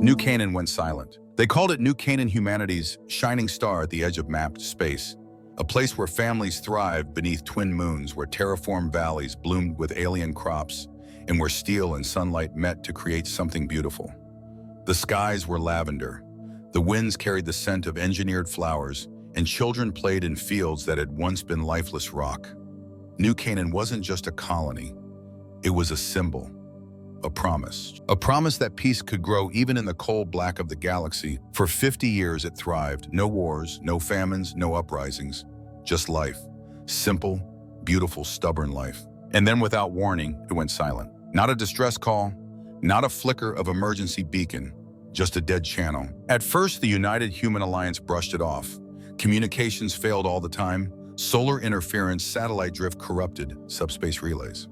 New Canaan went silent. They called it New Canaan, humanity's shining star at the edge of mapped space, a place where families thrived beneath twin moons, where terraformed valleys bloomed with alien crops, and where steel and sunlight met to create something beautiful. The skies were lavender, the winds carried the scent of engineered flowers, and children played in fields that had once been lifeless rock. New Canaan wasn't just a colony, it was a symbol. A promise that peace could grow even in the cold black of the galaxy. For 50 years it thrived. No wars, no famines, no uprisings. Just life. Simple, beautiful, stubborn life. And then without warning, it went silent. Not a distress call, not a flicker of emergency beacon, just a dead channel. At first, the United Human Alliance brushed it off. Communications failed all the time. Solar interference, satellite drift corrupted subspace relays.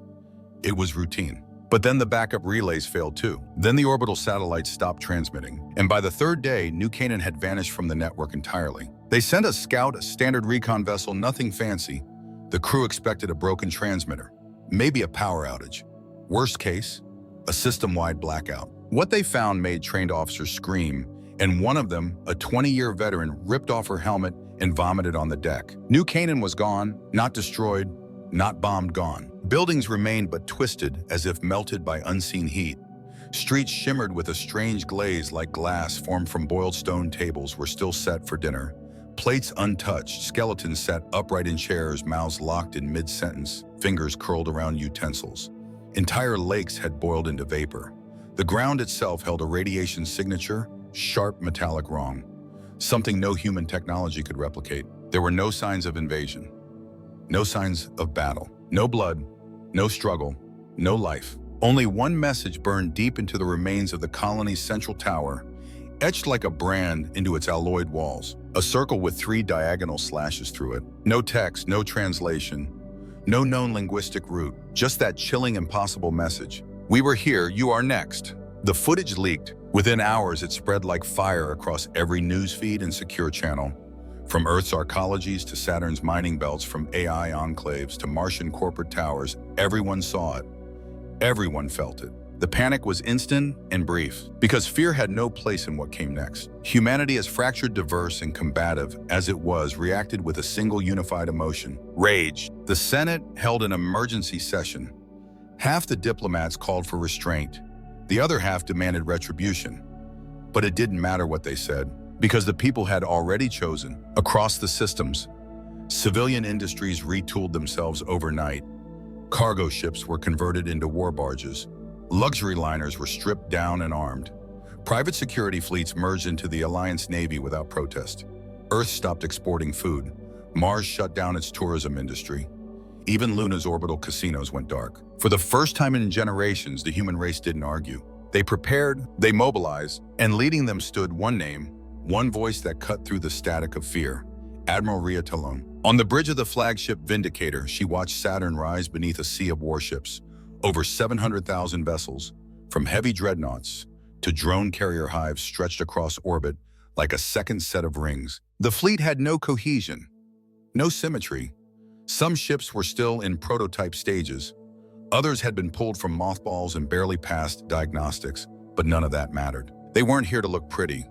It was routine. But then the backup relays failed too. Then the orbital satellites stopped transmitting. And by the third day, New Canaan had vanished from the network entirely. They sent a scout, a standard recon vessel, nothing fancy. The crew expected a broken transmitter, maybe a power outage. Worst case, a system-wide blackout. What they found made trained officers scream, and one of them, a 20-year veteran, ripped off her helmet and vomited on the deck. New Canaan was gone, not destroyed, not bombed, gone. Buildings remained but twisted as if melted by unseen heat. Streets shimmered with a strange glaze like glass formed from boiled stone. Tables were still set for dinner. Plates untouched, skeletons sat upright in chairs, mouths locked in mid-sentence, fingers curled around utensils. Entire lakes had boiled into vapor. The ground itself held a radiation signature, sharp metallic wrong. Something no human technology could replicate. There were no signs of invasion. No signs of battle. No blood, no struggle, no life. Only one message burned deep into the remains of the colony's central tower, etched like a brand into its alloyed walls. A circle with 3 diagonal slashes through it. No text, no translation, no known linguistic route. Just that chilling, impossible message. We were here, you are next. The footage leaked. Within hours, it spread like fire across every newsfeed and secure channel. From Earth's arcologies to Saturn's mining belts, from AI enclaves to Martian corporate towers, everyone saw it. Everyone felt it. The panic was instant and brief, because fear had no place in what came next. Humanity, as fractured, diverse, and combative as it was, reacted with a single unified emotion: rage. The Senate held an emergency session. Half the diplomats called for restraint. The other half demanded retribution. But it didn't matter what they said, because the people had already chosen. Across the systems, civilian industries retooled themselves overnight. Cargo ships were converted into war barges. Luxury liners were stripped down and armed. Private security fleets merged into the Alliance Navy without protest. Earth stopped exporting food. Mars shut down its tourism industry. Even Luna's orbital casinos went dark. For the first time in generations, the human race didn't argue. They prepared, they mobilized, and leading them stood one name, one voice that cut through the static of fear: Admiral Ria Talon. On the bridge of the flagship Vindicator, she watched Saturn rise beneath a sea of warships. Over 700,000 vessels, from heavy dreadnoughts to drone carrier hives, stretched across orbit like a second set of rings. The fleet had no cohesion, no symmetry. Some ships were still in prototype stages. Others had been pulled from mothballs and barely passed diagnostics, but none of that mattered. They weren't here to look pretty.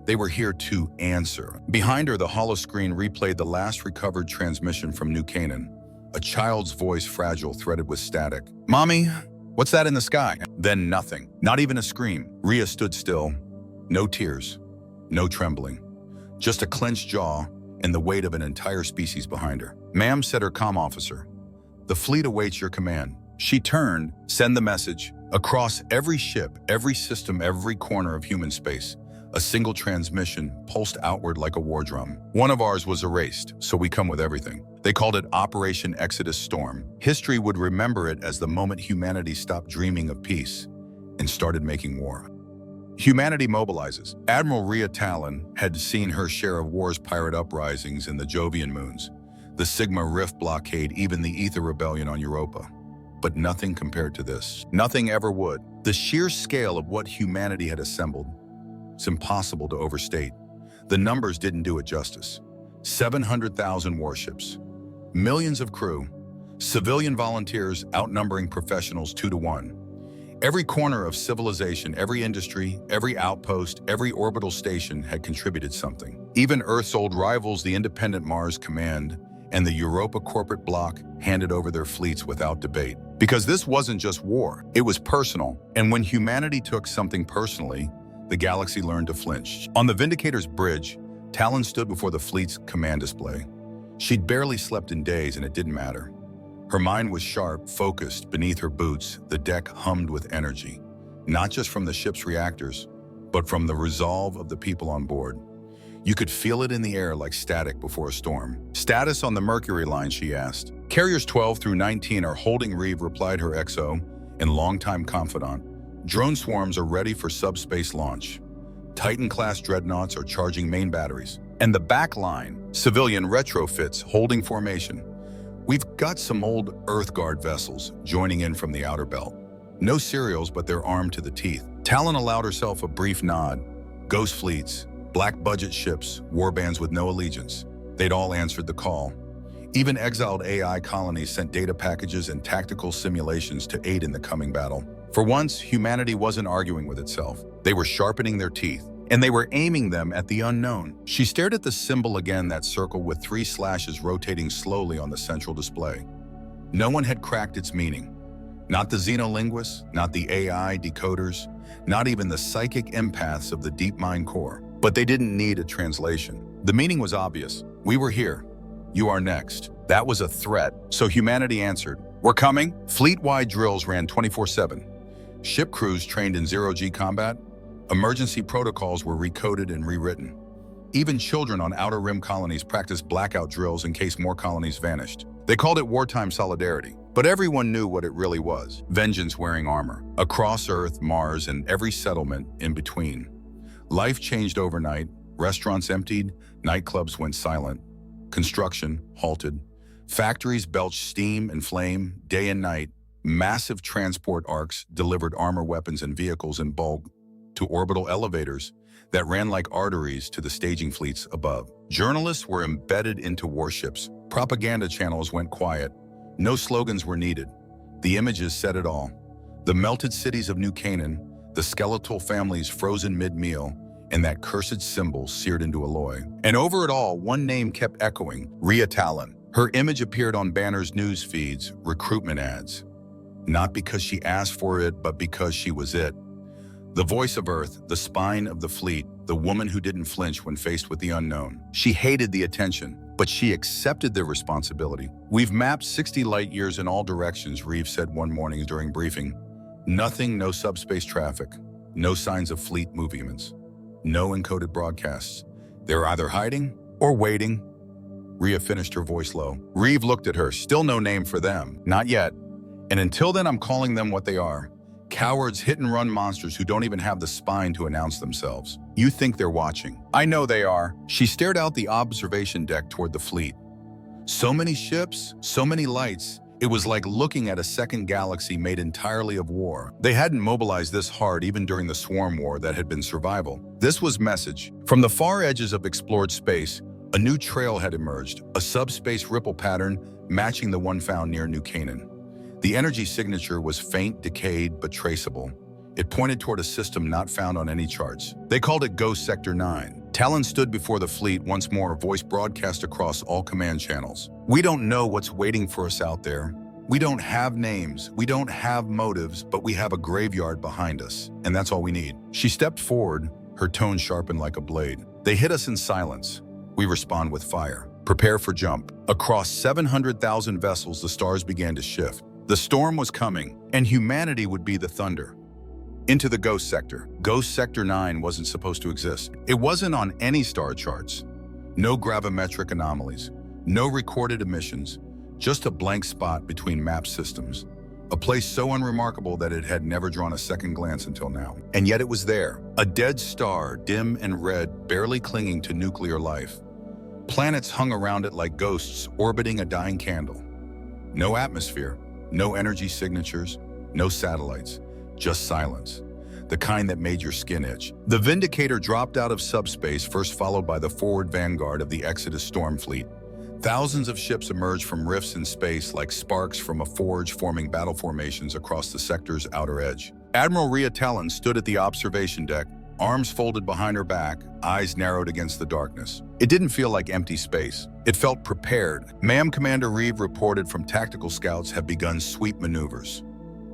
They were here to answer. Behind her, the holoscreen replayed the last recovered transmission from New Canaan. A child's voice, fragile, threaded with static. "Mommy, what's that in the sky?" Then nothing, not even a scream. Ria stood still. No tears, no trembling. Just a clenched jaw and the weight of an entire species behind her. "Ma'am," said her comm officer, "the fleet awaits your command." She turned, "Send the message." Across every ship, every system, every corner of human space, a single transmission pulsed outward like a war drum. One of ours was erased, so we come with everything. They called it Operation Exodus Storm. History would remember it as the moment humanity stopped dreaming of peace and started making war. Humanity mobilizes. Admiral Ria Talon had seen her share of war's pirate uprisings in the Jovian moons, the Sigma Rift blockade, even the Ether Rebellion on Europa. But nothing compared to this. Nothing ever would. The sheer scale of what humanity had assembled, it's impossible to overstate. The numbers didn't do it justice. 700,000 warships, millions of crew, civilian volunteers outnumbering professionals 2 to 1. Every corner of civilization, every industry, every outpost, every orbital station had contributed something. Even Earth's old rivals, the independent Mars Command and the Europa corporate bloc, handed over their fleets without debate. Because this wasn't just war, it was personal. And when humanity took something personally, the galaxy learned to flinch. On the Vindicator's bridge, Talon stood before the fleet's command display. She'd barely slept in days, and it didn't matter. Her mind was sharp, focused. Beneath her boots, the deck hummed with energy, not just from the ship's reactors, but from the resolve of the people on board. You could feel it in the air like static before a storm. "Status on the Mercury line," she asked. "Carriers 12 through 19 are holding," Reeve replied, her XO and longtime confidant. "Drone swarms are ready for subspace launch. Titan-class dreadnoughts are charging main batteries. And the back line, civilian retrofits holding formation. We've got some old Earth Guard vessels joining in from the outer belt. No serials, but they're armed to the teeth." Talon allowed herself a brief nod. Ghost fleets, black budget ships, warbands with no allegiance. They'd all answered the call. Even exiled AI colonies sent data packages and tactical simulations to aid in the coming battle. For once, humanity wasn't arguing with itself. They were sharpening their teeth, and they were aiming them at the unknown. She stared at the symbol again, that circle with 3 slashes rotating slowly on the central display. No one had cracked its meaning. Not the xenolinguists, not the AI decoders, not even the psychic empaths of the DeepMind core. But they didn't need a translation. The meaning was obvious. We were here. You are next. That was a threat, so humanity answered. We're coming. Fleet-wide drills ran 24/7. Ship crews trained in zero-G combat. Emergency protocols were recoded and rewritten. Even children on outer rim colonies practiced blackout drills in case more colonies vanished. They called it wartime solidarity, but everyone knew what it really was. Vengeance wearing armor, across Earth, Mars, and every settlement in between. Life changed overnight. Restaurants emptied, nightclubs went silent. Construction halted. Factories belched steam and flame day and night. Massive transport arcs delivered armor, weapons, and vehicles in bulk to orbital elevators that ran like arteries to the staging fleets above. Journalists were embedded into warships. Propaganda channels went quiet. No slogans were needed. The images said it all. The melted cities of New Canaan, the skeletal families frozen mid-meal, and that cursed symbol seared into alloy. And over it all, one name kept echoing: Ria Talon. Her image appeared on banners, news feeds, recruitment ads. Not because she asked for it, but because she was it. The voice of Earth, the spine of the fleet, the woman who didn't flinch when faced with the unknown. She hated the attention, but she accepted the responsibility. "We've mapped 60 light years in all directions," Reeve said one morning during briefing. "Nothing, no subspace traffic, no signs of fleet movements, no encoded broadcasts. They're either hiding or waiting." Ria finished, her voice low. Reeve looked at her. "Still no name for them. Not yet. And until then, I'm calling them what they are. Cowards, hit-and-run monsters who don't even have the spine to announce themselves. You think they're watching. I know they are." She stared out the observation deck toward the fleet. So many ships, so many lights. It was like looking at a second galaxy made entirely of war. They hadn't mobilized this hard even during the swarm war that had been survival. This was message. From the far edges of explored space, a new trail had emerged, a subspace ripple pattern matching the one found near New Canaan. The energy signature was faint, decayed, but traceable. It pointed toward a system not found on any charts. They called it Ghost Sector 9. Talon stood before the fleet once more, voice broadcast across all command channels. "We don't know what's waiting for us out there. We don't have names, we don't have motives, but we have a graveyard behind us, and that's all we need." She stepped forward, her tone sharpened like a blade. "They hit us in silence. We respond with fire. Prepare for jump." Across 700,000 vessels, the stars began to shift. The storm was coming, and humanity would be the thunder. Into the Ghost Sector. Ghost Sector 9 wasn't supposed to exist. It wasn't on any star charts. No gravimetric anomalies, no recorded emissions, just a blank spot between map systems. A place so unremarkable that it had never drawn a second glance until now. And yet it was there, a dead star, dim and red, barely clinging to nuclear life. Planets hung around it like ghosts orbiting a dying candle. No atmosphere, no energy signatures, no satellites, just silence, the kind that made your skin itch. The Vindicator dropped out of subspace, first followed by the forward vanguard of the Exodus storm fleet. Thousands of ships emerged from rifts in space like sparks from a forge, forming battle formations across the sector's outer edge. Admiral Ria Talon stood at the observation deck, arms folded behind her back, eyes narrowed against the darkness. It didn't feel like empty space. It felt prepared. Ma'am Commander Reeve reported from tactical scouts have begun sweep maneuvers.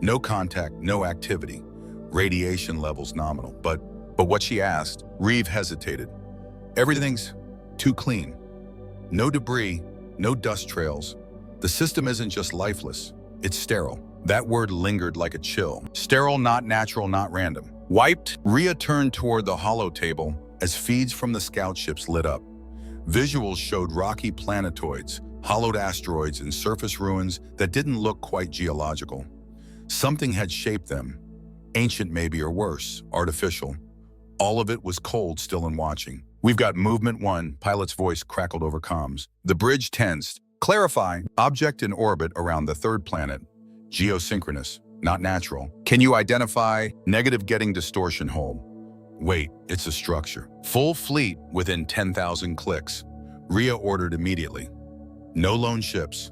No contact, no activity. Radiation levels nominal. But what she asked, Reeve hesitated. Everything's too clean. No debris, no dust trails. The system isn't just lifeless, it's sterile. That word lingered like a chill. Sterile, not natural, not random. Wiped, Ria turned toward the hollow table as feeds from the scout ships lit up. Visuals showed rocky planetoids, hollowed asteroids, and surface ruins that didn't look quite geological. Something had shaped them. Ancient maybe, or worse, artificial. All of it was cold still and watching. "We've got movement 1, pilot's voice crackled over comms. The bridge tensed. Clarify, object in orbit around the third planet. Geosynchronous, not natural. Can you identify negative getting distortion hole? Wait, it's a structure. Full fleet within 10,000 clicks. Ria ordered immediately. No lone ships.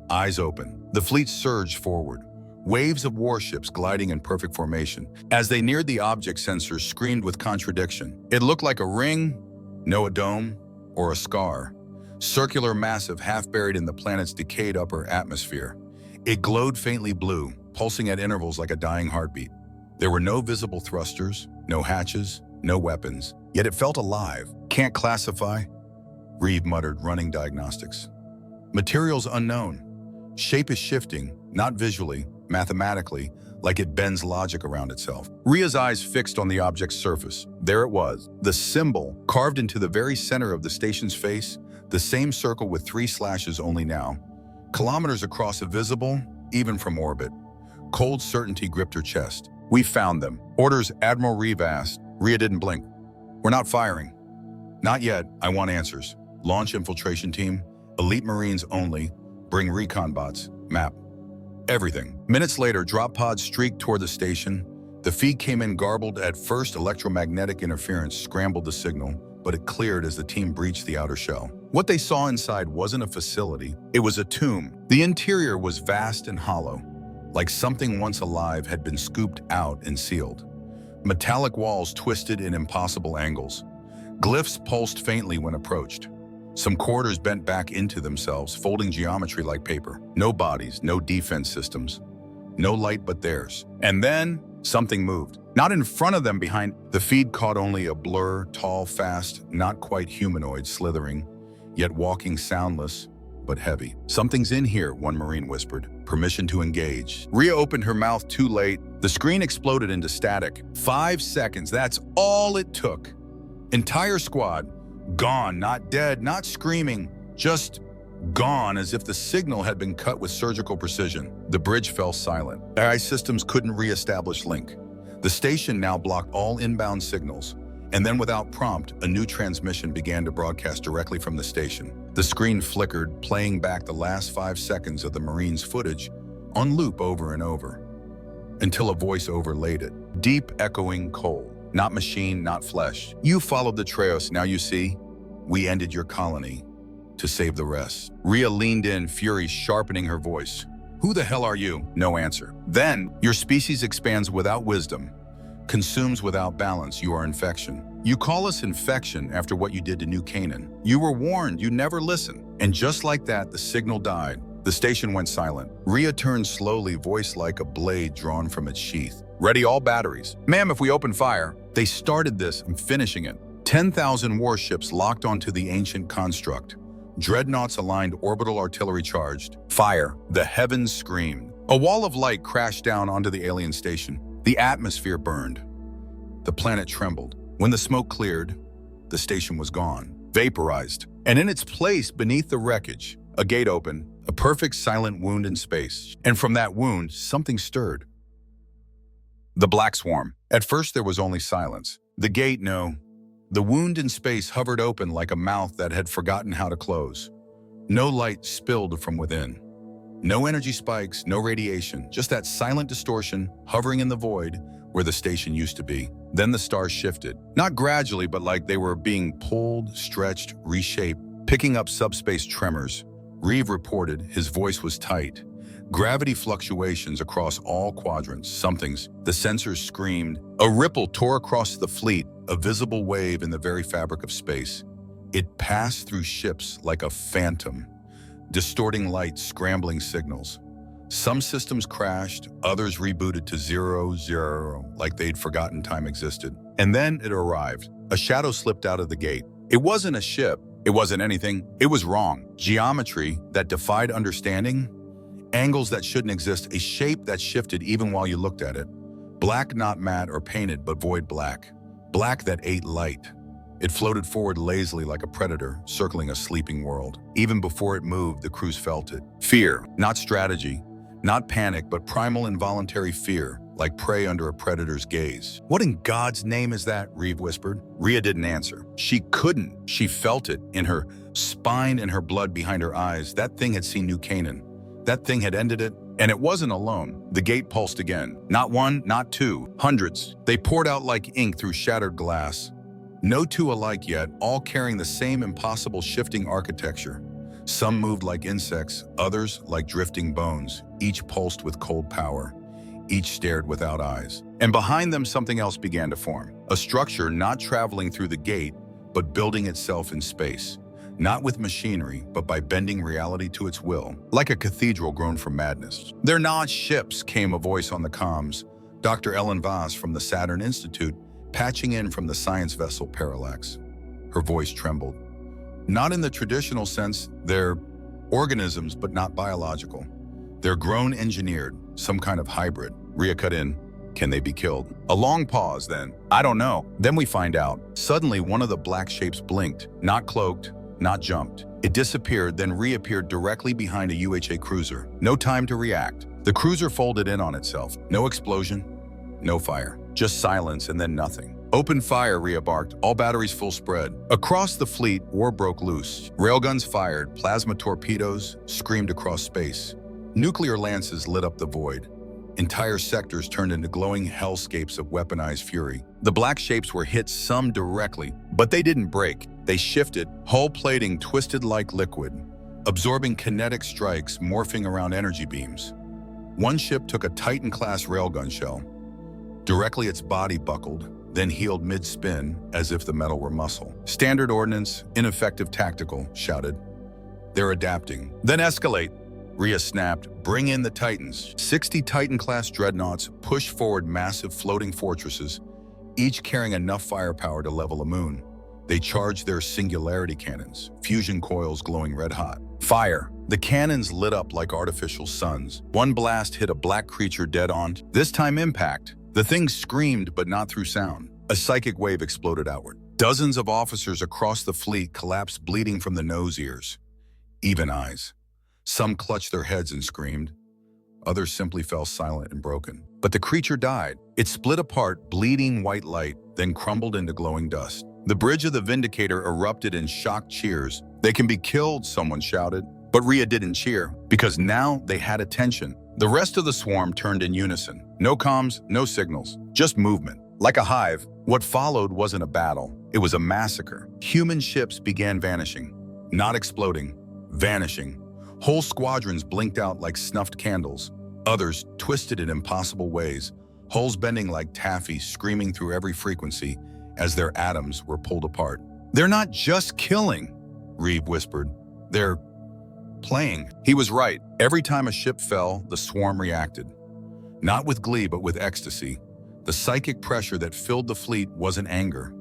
Eyes open. The fleet surged forward. Waves of warships gliding in perfect formation. As they neared, the object sensors screamed with contradiction. It looked like a ring, no a dome, or a scar. Circular, massive, half buried in the planet's decayed upper atmosphere. It glowed faintly blue, pulsing at intervals like a dying heartbeat. There were no visible thrusters, no hatches, no weapons, yet it felt alive. "Can't classify," Reeve muttered, running diagnostics. "Materials unknown. Shape is shifting, not visually, mathematically, like it bends logic around itself." Ria's eyes fixed on the object's surface. There it was, the symbol carved into the very center of the station's face, the same circle with 3 slashes only now. Kilometers across, invisible, even from orbit. Cold certainty gripped her chest. "We found them." Orders, Admiral Reeve asked. Ria didn't blink. "We're not firing." "Not yet. I want answers. Launch infiltration team. Elite Marines only. Bring recon bots. Map. Everything." Minutes later, drop pods streaked toward the station. The feed came in garbled at first. Electromagnetic interference scrambled the signal, but it cleared as the team breached the outer shell. What they saw inside wasn't a facility, it was a tomb. The interior was vast and hollow, like something once alive had been scooped out and sealed. Metallic walls twisted in impossible angles. Glyphs pulsed faintly when approached. Some corridors bent back into themselves, folding geometry like paper. No bodies, no defense systems. No light but theirs. And then, something moved. Not in front of them, behind. The feed caught only a blur, tall, fast, not quite humanoid, slithering, yet walking soundless, but heavy. "Something's in here," one Marine whispered. "Permission to engage." Ria opened her mouth too late. The screen exploded into static. 5 seconds, that's all it took. Entire squad, gone, not dead, not screaming, just gone, as if the signal had been cut with surgical precision. The bridge fell silent. AI systems couldn't re-establish link. The station now blocked all inbound signals. And then without prompt, a new transmission began to broadcast directly from the station. The screen flickered, playing back the last 5 seconds of the Marines' footage on loop over and over, until a voice overlaid it. Deep, echoing, cold. Not machine, not flesh. "You followed the Traos, now you see? We ended your colony to save the rest." Ria leaned in, fury sharpening her voice. "Who the hell are you?" No answer. "Then, your species expands without wisdom, consumes without balance. You are infection. You call us infection after what you did to New Canaan. You were warned, you never listened." And just like that, the signal died. The station went silent. Ria turned slowly, voice like a blade drawn from its sheath. "Ready all batteries." "Ma'am, if we open fire." They started this, I'm finishing it. 10,000 warships locked onto the ancient construct. Dreadnoughts aligned, orbital artillery charged. Fire. The heavens screamed. A wall of light crashed down onto the alien station. The atmosphere burned. The planet trembled. When the smoke cleared, the station was gone, vaporized. And in its place, beneath the wreckage, a gate opened, a perfect silent wound in space. And from that wound, something stirred. The Black Swarm. At first, there was only silence. The gate, no. The wound in space hovered open like a mouth that had forgotten how to close. No light spilled from within. No energy spikes, no radiation, just that silent distortion hovering in the void where the station used to be. Then the stars shifted. Not gradually, but like they were being pulled, stretched, reshaped, picking up subspace tremors. Reeve reported, his voice was tight. Gravity fluctuations across all quadrants, somethings. The sensors screamed. A ripple tore across the fleet, a visible wave in the very fabric of space. It passed through ships like a phantom, distorting light, scrambling signals. Some systems crashed, others rebooted to 0, like they'd forgotten time existed. And then it arrived. A shadow slipped out of the gate. It wasn't a ship. It wasn't anything. It was wrong. Geometry that defied understanding. Angles that shouldn't exist. A shape that shifted even while you looked at it. Black, not matte or painted, but void black. Black that ate light. It floated forward lazily like a predator, circling a sleeping world. Even before it moved, the crews felt it. Fear, not strategy. Not panic, but primal involuntary fear, like prey under a predator's gaze. What in God's name is that? Reeve whispered. Ria didn't answer. She couldn't. She felt it in her spine and her blood behind her eyes. That thing had seen New Canaan. That thing had ended it, and it wasn't alone. The gate pulsed again. Not one, not two, hundreds. They poured out like ink through shattered glass. No two alike yet, all carrying the same impossible shifting architecture. Some moved like insects, others like drifting bones, each pulsed with cold power. Each stared without eyes. And behind them, something else began to form. A structure not traveling through the gate, but building itself in space. Not with machinery, but by bending reality to its will. Like a cathedral grown from madness. "They're not ships," came a voice on the comms. Dr. Ellen Voss from the Saturn Institute, patching in from the science vessel Parallax. Her voice trembled. Not in the traditional sense, they're organisms, but not biological. They're grown engineered, some kind of hybrid. Ria cut in. Can they be killed? A long pause then. I don't know. Then we find out. Suddenly, one of the black shapes blinked, not cloaked, not jumped. It disappeared, then reappeared directly behind a UHA cruiser. No time to react. The cruiser folded in on itself. No explosion, no fire. Just silence and then nothing. "Open fire," Ria barked, all batteries full spread. Across the fleet, war broke loose. Railguns fired, plasma torpedoes screamed across space. Nuclear lances lit up the void. Entire sectors turned into glowing hellscapes of weaponized fury. The black shapes were hit, some directly, but they didn't break. They shifted, hull plating twisted like liquid, absorbing kinetic strikes, morphing around energy beams. One ship took a Titan-class railgun shell. Directly its body buckled, then healed mid-spin as if the metal were muscle. "Standard ordnance, ineffective tactical," shouted. "They're adapting." "Then escalate," Ria snapped. "Bring in the Titans." 60 Titan-class dreadnoughts pushed forward massive floating fortresses, each carrying enough firepower to level a moon. They charged their singularity cannons, fusion coils glowing red-hot. Fire. The cannons lit up like artificial suns. One blast hit a black creature dead on. This time impact. The thing screamed, but not through sound. A psychic wave exploded outward. Dozens of officers across the fleet collapsed, bleeding from the nose ears. Even eyes. Some clutched their heads and screamed. Others simply fell silent and broken. But the creature died. It split apart, bleeding white light, then crumbled into glowing dust. The bridge of the Vindicator erupted in shocked cheers. "They can be killed," someone shouted. But Ria didn't cheer, because now they had attention. The rest of the swarm turned in unison. No comms, no signals, just movement. Like a hive, what followed wasn't a battle. It was a massacre. Human ships began vanishing. Not exploding, vanishing. Whole squadrons blinked out like snuffed candles. Others twisted in impossible ways, hulls bending like taffy, screaming through every frequency as their atoms were pulled apart. "They're not just killing," Reeve whispered. "They're playing." He was right. Every time a ship fell, the swarm reacted. Not with glee, but with ecstasy. The psychic pressure that filled the fleet wasn't anger.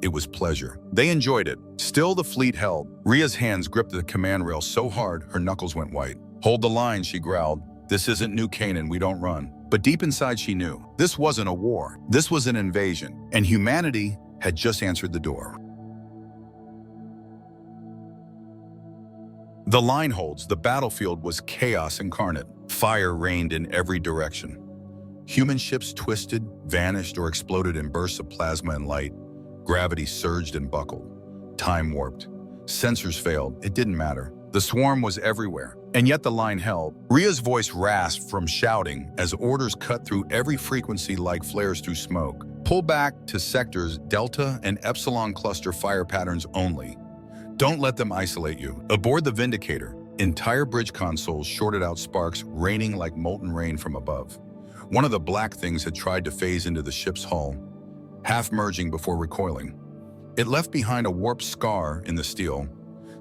It was pleasure. They enjoyed it. Still, the fleet held. Ria's hands gripped the command rail so hard, her knuckles went white. "Hold the line," she growled. "This isn't New Canaan, we don't run." But deep inside she knew. This wasn't a war. This was an invasion. And humanity had just answered the door. The line holds. The battlefield was chaos incarnate. Fire rained in every direction. Human ships twisted, vanished, or exploded in bursts of plasma and light. Gravity surged and buckled. Time warped. Sensors failed. It didn't matter. The swarm was everywhere. And yet the line held. Ria's voice rasped from shouting as orders cut through every frequency like flares through smoke. "Pull back to sectors Delta and Epsilon cluster fire patterns only. Don't let them isolate you. Aboard the Vindicator, Entire bridge consoles shorted out sparks raining like molten rain from above. One of the black things had tried to phase into the ship's hull, half merging before recoiling. It left behind a warped scar in the steel,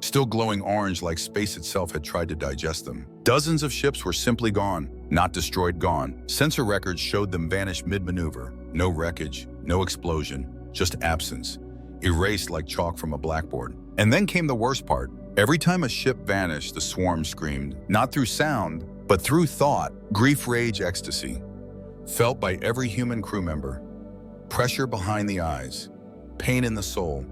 still glowing orange like space itself had tried to digest them. Dozens of ships were simply gone, not destroyed, gone. Sensor records showed them vanish mid-maneuver. No wreckage, no explosion, just absence, erased like chalk from a blackboard. And then came the worst part. Every time a ship vanished, the swarm screamed, not through sound, but through thought, grief, rage, ecstasy, felt by every human crew member. Pressure behind the eyes, pain in the soul.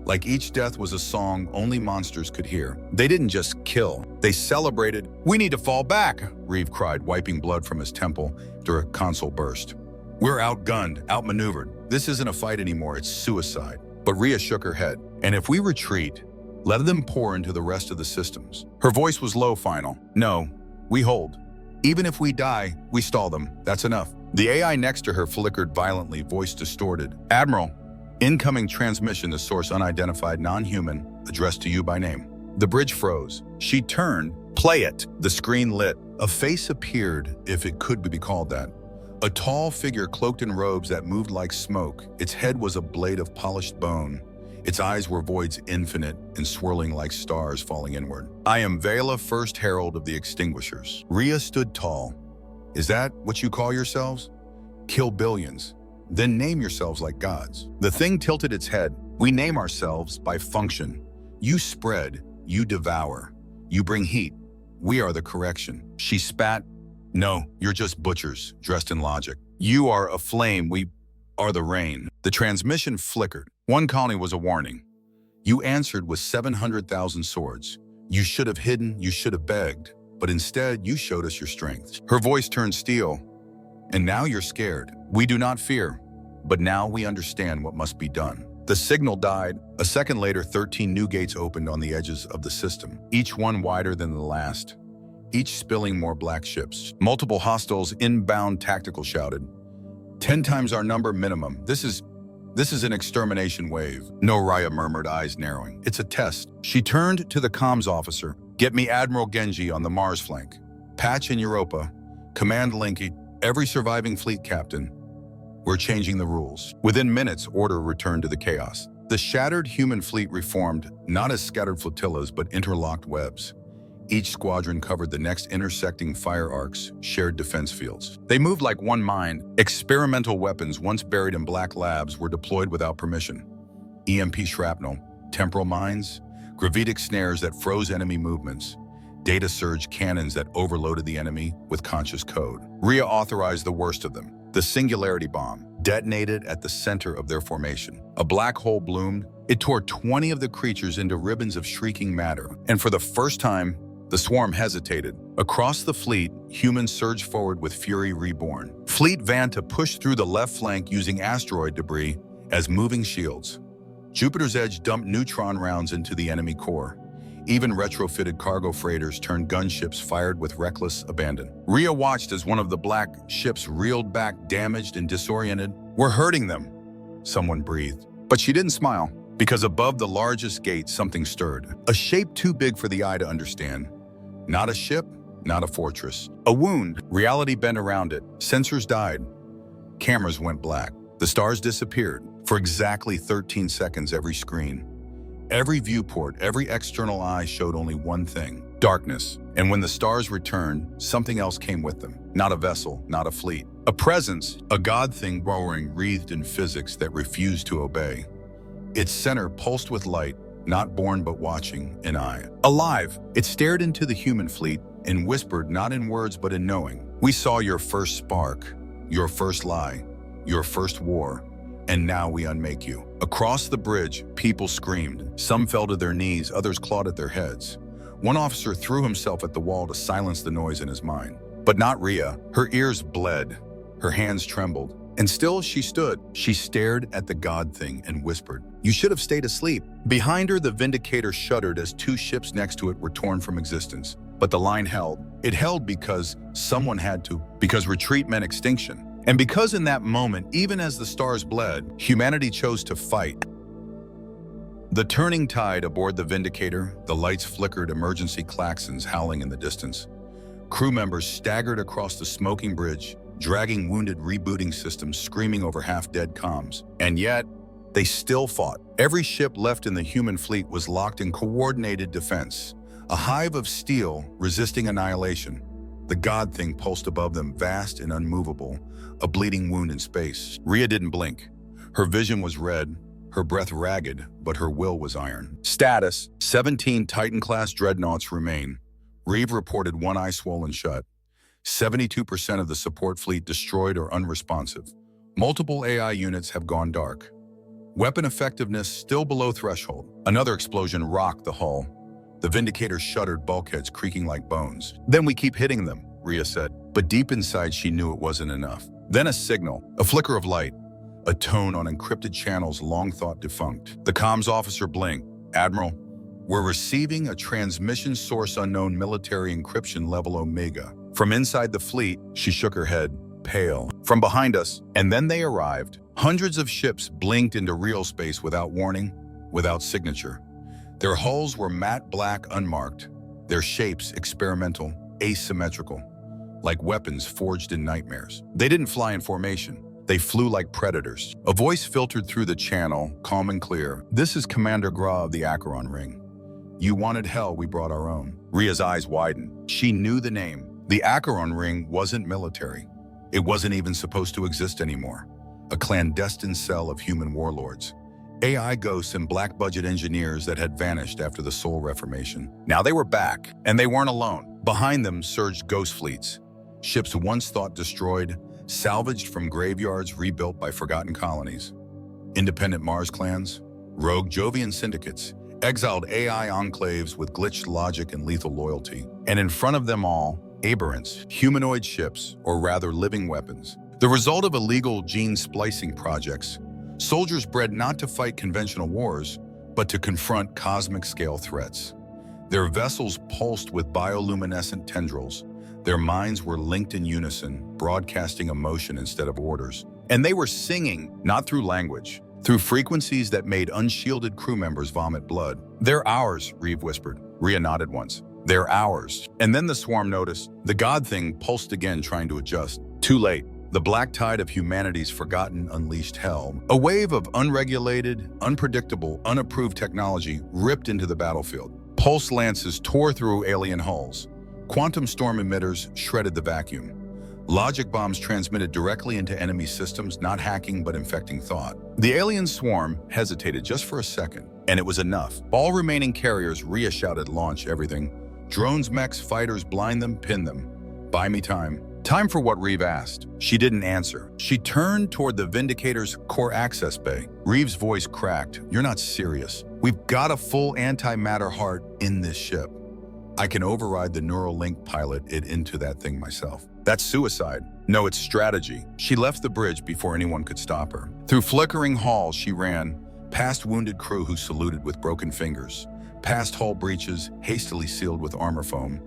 Like each death was a song only monsters could hear. They didn't just kill, they celebrated. "We need to fall back," Reeve cried, wiping blood from his temple after a console burst. "We're outgunned, outmaneuvered. This isn't a fight anymore, it's suicide." But Ria shook her head. "And if we retreat, let them pour into the rest of the systems." Her voice was low, final. "No, we hold. Even if we die, we stall them. That's enough." The AI next to her flickered violently, voice distorted. "Admiral, incoming transmission to source unidentified non-human, addressed to you by name." The bridge froze. She turned. "Play it." The screen lit. A face appeared, if it could be called that. A tall figure cloaked in robes that moved like smoke. Its head was a blade of polished bone. Its eyes were voids infinite and swirling like stars falling inward. "I am Vela, first herald of the extinguishers." Ria stood tall. "Is that what you call yourselves? Kill billions, then name yourselves like gods." The thing tilted its head. "We name ourselves by function. You spread, you devour, you bring heat. We are the correction." She spat. "No, you're just butchers, dressed in logic. You are a flame, we are the rain." The transmission flickered. One colony was a warning. "You answered with 700,000 swords. You should have hidden, you should have begged, but instead you showed us your strength." Her voice turned steel. "And now you're scared. We do not fear, but now we understand what must be done." The signal died. A second later, 13 new gates opened on the edges of the system, each one wider than the last, each spilling more black ships. Multiple hostiles inbound, tactical shouted. 10 times our number minimum. This is an extermination wave." "No," Raya murmured, eyes narrowing. "It's a test." She turned to the comms officer. "Get me Admiral Genji on the Mars flank. Patch in Europa. Command Linky. Every surviving fleet captain. We're changing the rules." Within minutes, order returned to the chaos. The shattered human fleet reformed, not as scattered flotillas, but interlocked webs. Each squadron covered the next intersecting fire arcs, shared defense fields. They moved like one mind. Experimental weapons once buried in black labs were deployed without permission. EMP shrapnel, temporal mines, gravitic snares that froze enemy movements, data surge cannons that overloaded the enemy with conscious code. Ria authorized the worst of them, the singularity bomb, detonated at the center of their formation. A black hole bloomed. It tore 20 of the creatures into ribbons of shrieking matter. And for the first time, the swarm hesitated. Across the fleet, humans surged forward with fury reborn. Fleet Vanta pushed through the left flank using asteroid debris as moving shields. Jupiter's Edge dumped neutron rounds into the enemy core. Even retrofitted cargo freighters turned gunships fired with reckless abandon. Ria watched as one of the black ships reeled back, damaged and disoriented. "We're hurting them," someone breathed. But she didn't smile, because above the largest gate, something stirred. A shape too big for the eye to understand. Not a ship, not a fortress. A wound. Reality bent around it. Sensors died. Cameras went black. The stars disappeared. For exactly 13 seconds, every screen, every viewport, every external eye showed only one thing: darkness. And when the stars returned, something else came with them. Not a vessel, not a fleet. A presence, a god thing roaring, wreathed in physics that refused to obey. Its center pulsed with light, not born but watching, an eye. Alive, it stared into the human fleet and whispered, not in words but in knowing. "We saw your first spark, your first lie, your first war, and now we unmake you." Across the bridge, people screamed. Some fell to their knees, others clawed at their heads. One officer threw himself at the wall to silence the noise in his mind. But not Ria. Her ears bled, her hands trembled. And still she stood. She stared at the god thing and whispered, "You should have stayed asleep." Behind her, the Vindicator shuddered as two ships next to it were torn from existence. But the line held. It held because someone had to, because retreat meant extinction. And because in that moment, even as the stars bled, humanity chose to fight. The turning tide aboard the Vindicator, the lights flickered, emergency klaxons howling in the distance. Crew members staggered across the smoking bridge, dragging wounded rebooting systems screaming over half-dead comms. And yet, they still fought. Every ship left in the human fleet was locked in coordinated defense, a hive of steel resisting annihilation. The God thing pulsed above them, vast and unmovable, a bleeding wound in space. Ria didn't blink. Her vision was red, her breath ragged, but her will was iron. Status: 17 Titan-class dreadnoughts remain. Reeve reported one eye swollen shut. 72% of the support fleet destroyed or unresponsive. Multiple AI units have gone dark. Weapon effectiveness still below threshold. Another explosion rocked the hull. The Vindicator shuddered, bulkheads creaking like bones. "Then we keep hitting them," Ria said, but deep inside she knew it wasn't enough. Then a signal, a flicker of light, a tone on encrypted channels long thought defunct. The comms officer blinked. "Admiral, we're receiving a transmission source unknown, military encryption level Omega." From inside the fleet, she shook her head, pale. From behind us, and then they arrived. Hundreds of ships blinked into real space without warning, without signature. Their hulls were matte black, unmarked. Their shapes experimental, asymmetrical, like weapons forged in nightmares. They didn't fly in formation. They flew like predators. A voice filtered through the channel, calm and clear. "This is Commander Gra of the Acheron Ring. You wanted hell, we brought our own." Ria's eyes widened. She knew the name. The Acheron Ring wasn't military. It wasn't even supposed to exist anymore. A clandestine cell of human warlords. AI ghosts and black-budget engineers that had vanished after the Sol Reformation. Now they were back, and they weren't alone. Behind them surged ghost fleets. Ships once thought destroyed, salvaged from graveyards rebuilt by forgotten colonies. Independent Mars clans, rogue Jovian syndicates, exiled AI enclaves with glitched logic and lethal loyalty. And in front of them all, aberrants, humanoid ships, or rather living weapons. The result of illegal gene splicing projects, soldiers bred not to fight conventional wars, but to confront cosmic-scale threats. Their vessels pulsed with bioluminescent tendrils. Their minds were linked in unison, broadcasting emotion instead of orders. And they were singing, not through language, through frequencies that made unshielded crew members vomit blood. "They're ours," Reeve whispered. Ria nodded once. "They're ours." And then the swarm noticed. The God thing pulsed again, trying to adjust. Too late. The black tide of humanity's forgotten unleashed hell. A wave of unregulated, unpredictable, unapproved technology ripped into the battlefield. Pulse lances tore through alien hulls. Quantum storm emitters shredded the vacuum. Logic bombs transmitted directly into enemy systems, not hacking but infecting thought. The alien swarm hesitated just for a second, and it was enough. All remaining carriers, Ria shouted, "Launch everything. Drones, mechs, fighters, blind them, pin them. Buy me time." Time for what Reeve asked. She didn't answer. She turned toward the Vindicator's core access bay. Reeve's voice cracked. "You're not serious. We've got a full antimatter heart in this ship. I can override the neural link, pilot it into that thing myself." "That's suicide." "No, it's strategy." She left the bridge before anyone could stop her. Through flickering halls she ran, past wounded crew who saluted with broken fingers, past hull breaches hastily sealed with armor foam.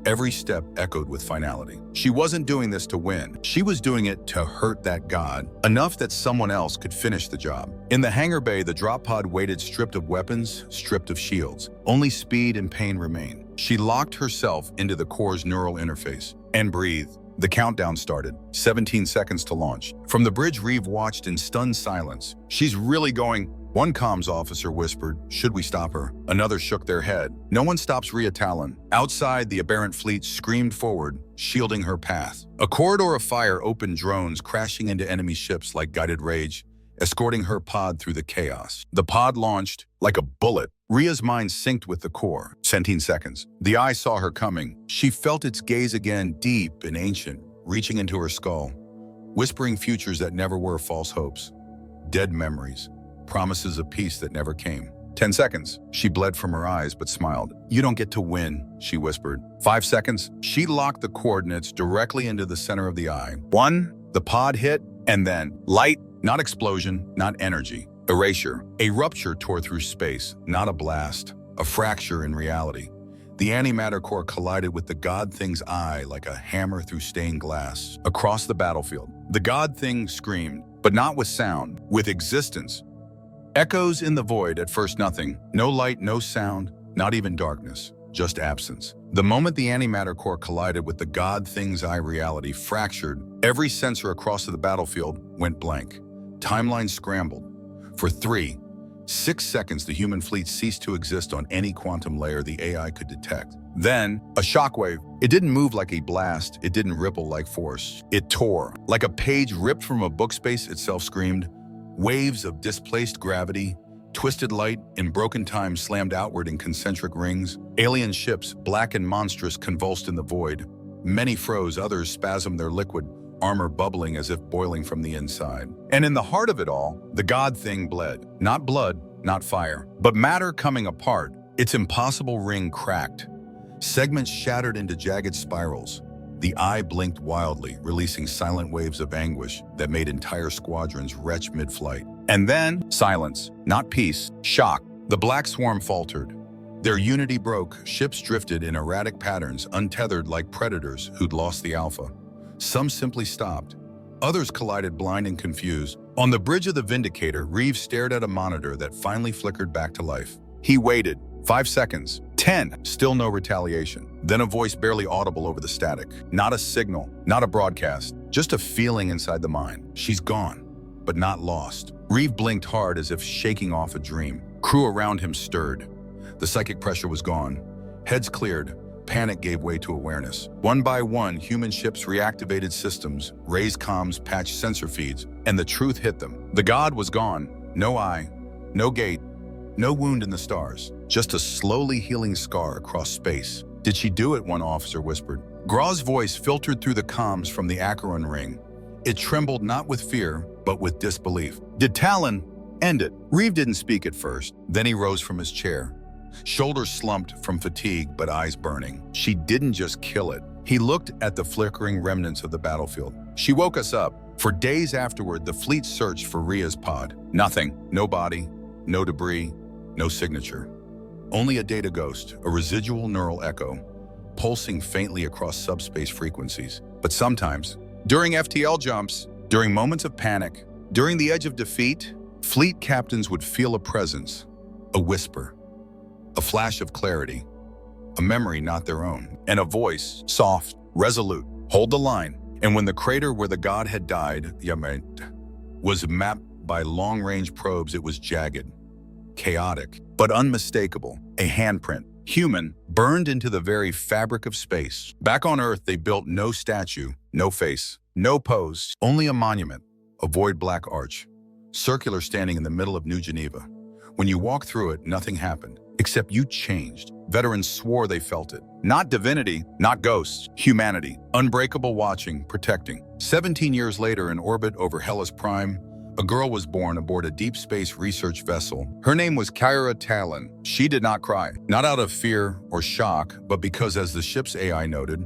Every step echoed with finality. She wasn't doing this to win. She was doing it to hurt that god, enough that someone else could finish the job. In the hangar bay, the drop pod waited, stripped of weapons, stripped of shields. Only speed and pain remained. She locked herself into the core's neural interface and breathed. The countdown started. 17 seconds to launch. From the bridge, Reeve watched in stunned silence. "She's really going..." One comms officer whispered, "Should we stop her?" Another shook their head. "No one stops Ria Talon." Outside, the aberrant fleet screamed forward, shielding her path. A corridor of fire opened, drones crashing into enemy ships like guided rage, escorting her pod through the chaos. The pod launched like a bullet. Ria's mind synced with the core. 17 seconds. The eye saw her coming. She felt its gaze again, deep and ancient, reaching into her skull, whispering futures that never were, false hopes, dead memories, promises of peace that never came. 10 seconds. She bled from her eyes but smiled. "You don't get to win," she whispered. 5 seconds. She locked the coordinates directly into the center of the eye. 1. The pod hit, and then light, not explosion, not energy. Erasure. A rupture tore through space, not a blast. A fracture in reality. The antimatter core collided with the God Thing's eye like a hammer through stained glass. Across the battlefield, the God Thing screamed, but not with sound, with existence. Echoes in the void, at first nothing. No light, no sound, not even darkness, just absence. The moment the antimatter core collided with the God Thing's eye reality fractured, every sensor across the battlefield went blank. Timeline scrambled. For 6 seconds, the human fleet ceased to exist on any quantum layer the AI could detect. Then, a shockwave. It didn't move like a blast. It didn't ripple like force. It tore. Like a page ripped from a book, space itself screamed. Waves of displaced gravity, twisted light, and broken time slammed outward in concentric rings. Alien ships, black and monstrous, convulsed in the void. Many froze, others spasmed their liquid, armor bubbling as if boiling from the inside. And in the heart of it all, the God Thing bled. Not blood, not fire, but matter coming apart. Its impossible ring cracked. Segments shattered into jagged spirals. The eye blinked wildly, releasing silent waves of anguish that made entire squadrons retch mid-flight. And then, silence, not peace, shock. The black swarm faltered. Their unity broke, ships drifted in erratic patterns, untethered like predators who'd lost the alpha. Some simply stopped. Others collided blind and confused. On the bridge of the Vindicator, Reeves stared at a monitor that finally flickered back to life. He waited. 5 seconds. 10. Still no retaliation. Then a voice barely audible over the static. Not a signal, not a broadcast, just a feeling inside the mind. She's gone, but not lost. Reeves blinked hard as if shaking off a dream. Crew around him stirred. The psychic pressure was gone. Heads cleared. Panic gave way to awareness. One by one, human ships reactivated systems, raised comms, patched sensor feeds, and the truth hit them. The god was gone. No eye, no gate, no wound in the stars, just a slowly healing scar across space. Did she do it? One officer whispered. Grau's voice filtered through the comms from the Acheron ring. It trembled not with fear, but with disbelief. Did Talon end it? Reeves didn't speak at first. Then he rose from his chair. Shoulders slumped from fatigue, but eyes burning. She didn't just kill it. He looked at the flickering remnants of the battlefield. She woke us up. For days afterward, the fleet searched for Ria's pod. Nothing. No body, no debris, no signature. Only a data ghost, a residual neural echo, pulsing faintly across subspace frequencies. But sometimes, during FTL jumps, during moments of panic, during the edge of defeat, fleet captains would feel a presence, a whisper, a flash of clarity, a memory not their own, and a voice, soft, resolute, hold the line. And when the crater where the god had died, was mapped by long-range probes, it was jagged, chaotic, but unmistakable, a handprint, human, burned into the very fabric of space. Back on Earth, they built no statue, no face, no pose, only a monument, a void black arch, circular, standing in the middle of New Geneva. When you walked through it, nothing happened, except you changed. Veterans swore they felt it. Not divinity, not ghosts, humanity, unbreakable, watching, protecting. 17 years later, in orbit over Hellas Prime, a girl was born aboard a deep space research vessel. Her name was Ria Talon. She did not cry, not out of fear or shock, but because, as the ship's AI noted,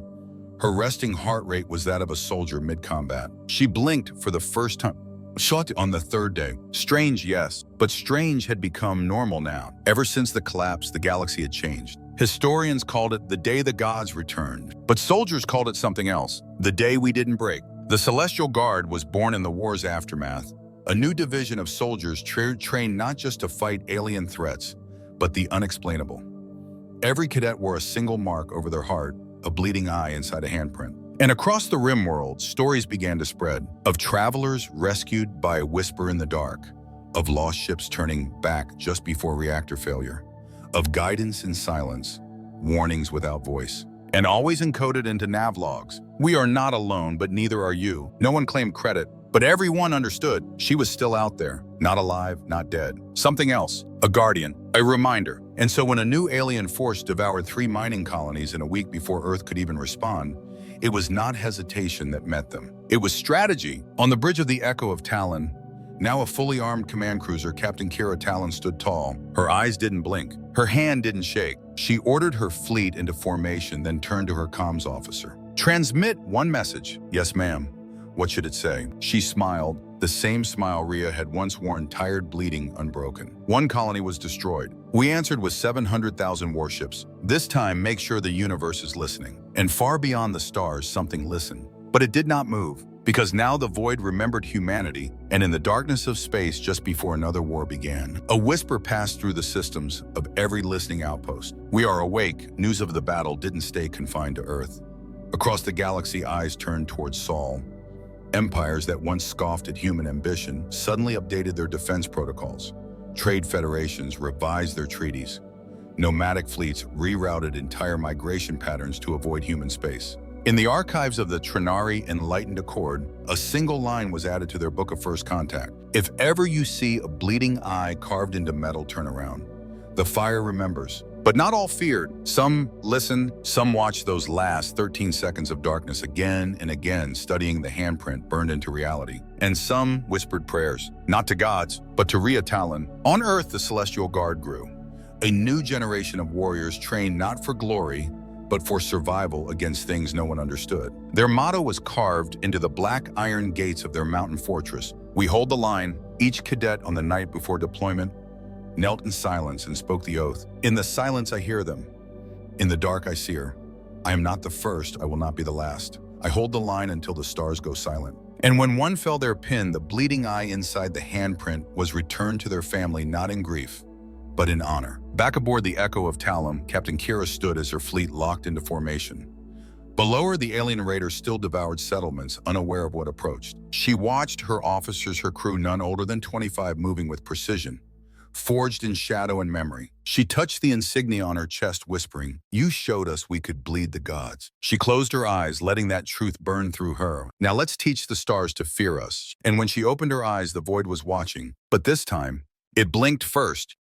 her resting heart rate was that of a soldier mid-combat. She blinked for the first time. Shot on the third day. Strange, yes, but strange had become normal now. Ever since the collapse, the galaxy had changed. Historians called it the day the gods returned, but soldiers called it something else, the day we didn't break. The Celestial Guard was born in the war's aftermath, a new division of soldiers trained not just to fight alien threats, but the unexplainable. Every cadet wore a single mark over their heart, a bleeding eye inside a handprint. And across the rim world, stories began to spread of travelers rescued by a whisper in the dark, of lost ships turning back just before reactor failure, of guidance in silence, warnings without voice, and always encoded into nav logs. We are not alone, but neither are you. No one claimed credit, but everyone understood she was still out there, not alive, not dead. Something else, a guardian, a reminder. And so when a new alien force devoured 3 mining colonies in a week before Earth could even respond, it was not hesitation that met them. It was strategy. On the bridge of the Echo of Talon, now a fully armed command cruiser, Captain Ria Talon stood tall. Her eyes didn't blink. Her hand didn't shake. She ordered her fleet into formation, then turned to her comms officer. Transmit one message. Yes, ma'am. What should it say? She smiled, the same smile Ria had once worn, tired, bleeding, unbroken. 1 colony was destroyed. We answered with 700,000 warships. This time, make sure the universe is listening. And far beyond the stars, something listened. But it did not move. Because now the Void remembered humanity, and in the darkness of space just before another war began, a whisper passed through the systems of every listening outpost. We are awake. News of the battle didn't stay confined to Earth. Across the galaxy, eyes turned towards Sol. Empires that once scoffed at human ambition suddenly updated their defense protocols. Trade federations revised their treaties. Nomadic fleets rerouted entire migration patterns to avoid human space. In the archives of the Trinari Enlightened Accord, a single line was added to their Book of First Contact. If ever you see a bleeding eye carved into metal, turn around. The fire remembers. But not all feared. Some listened, some watched those last 13 seconds of darkness again and again, studying the handprint burned into reality. And some whispered prayers, not to gods, but to Ria Talon. On Earth, the Celestial Guard grew. A new generation of warriors trained not for glory, but for survival against things no one understood. Their motto was carved into the black iron gates of their mountain fortress. We hold the line. Each cadet on the night before deployment knelt in silence and spoke the oath. In the silence I hear them. In the dark I see her. I am not the first, I will not be the last. I hold the line until the stars go silent. And when one fell their pin, the bleeding eye inside the handprint was returned to their family not in grief, but in honor. Back aboard the Echo of Talon, Captain Kira stood as her fleet locked into formation. Below her, the alien raiders still devoured settlements, unaware of what approached. She watched her officers, her crew, none older than 25, moving with precision, forged in shadow and memory. She touched the insignia on her chest, whispering, "You showed us we could bleed the gods." She closed her eyes, letting that truth burn through her. Now let's teach the stars to fear us. And when she opened her eyes, the Void was watching. But this time, it blinked first.